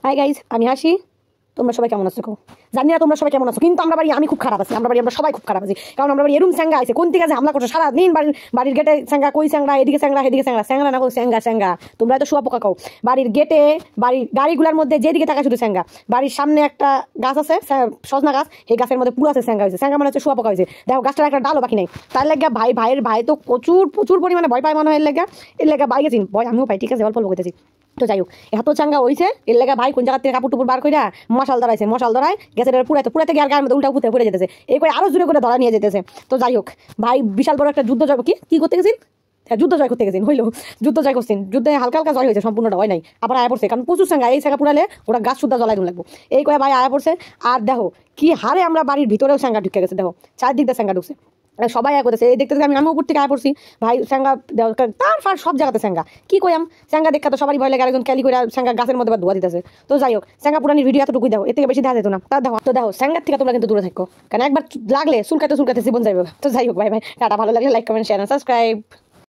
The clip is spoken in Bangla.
হাই গাইজ, আমি হাসি। তোমরা সবাই কেমন আছো? জানি না তোমরা সবাই কেমন আছো, কিন্তু আমি খুব খারাপ আছি। আমরা সবাই খুব খারাপ আছি, কারণ আমরা এরুম স্যাঙ্গা আছে কোন থেকে হামলা করছে সারা দিন। বাড়ির গেটে স্যাঙ্গা, কই স্যাঙ্গা, এদিকে স্যাঙ্গা, এদিকে স্যাঙ্গা, স্যাঙ্গা না কো স্যাঙ্গা স্যাঙ্গা। তোমরা তো শুয়া পোকা কও। বাড়ির গেটে, বাড়ির গাড়িগুলোর মধ্যে যেদিকে তাকা শুধু স্যাঙ্গা। বাড়ির সামনে একটা গাছ আছে, সজনা গাছ, এই গাছের মধ্যে পুরো আছে স্যাঙ্গা হয়েছে। স্যাঙ্গা মানে হচ্ছে শুয়া পোকা হয়েছে। দেখো গাছটার একটা ডালও বাকি নেই। তার লাগে ভাই তো প্রচুর প্রচুর পরিমাণে ভয় পায় মনে হয়। এর লেগা ভাই গেছি ভয়, আমিও পাই, ঠিক আছে, অল্প অল্প করতেছি। তো যাই হোক, এত চাঙ্গা হয়েছে এর লেগা ভাই কোন জায়গা থেকে কাপড় টুপুর বার কইরা মশাল ধরাইছে। মশাল ধরায় গেছে পুরাতে গিয়ে আর গায়ের মধ্যে উল্টা পুড়ে যেতেছে। এই করে আরো জোরে করে ধরা নিয়ে যেতেছে। তো যাই হোক, ভাই বিশাল বড় একটা যুদ্ধ জয় কি করতে গেছেন? যুদ্ধ জয় করতে গেছেন, হইলো যুদ্ধ জয় করছেন। যুদ্ধে হালকা হালকা জয় হয়েছে, সম্পূর্ণটা হয় নাই। আবার আয়া পড়ছে, কারণ প্রচুর স্যাঙ্গা, এই স্যাঙ্গা পুরালে ওরা গাছ সুদ্ধা জ্বলাই লাগবো। এই করে ভাই আয়া পড়ছে। আর দেখো কি হারে আমরা বাড়ির ভিতরেও স্যাঙ্গা ঢুকে গেছে। দেখো চারদিক দিয়ে স্যাঙ্গা ঢুকছে। সবাই আয়া করতেছে, এই দেখতে আমি উপর থেকে আয়া পড়ছি। ভাই স্যাঙ্গা তার ফার সব জায়গাতে স্যাঙ্গা। কি কইয়াম, স্যাঙ্গা দেখা তো সবারই ভয় লাগে। আরেকজন ক্যালি করে স্যাঙ্গা গাছের মধ্যে ধোয়া দিতেছে। তো যাই হোক, স্যাঙ্গা পুরানির ভিডিও এতটুকুই দেখো, এর থেকে বেশি দেখা যেত না। তা দেখো স্যাঙ্গার থেকে তোমরা কিন্তু দূরে থাকো, কারণ একবার লাগলে চুলকাতে জীবন যাইবে। তো যাই হোক, ভাই টাটা, ভালো লাগলে লাইক কমেন্ট শেয়ার সাবস্ক্রাইব।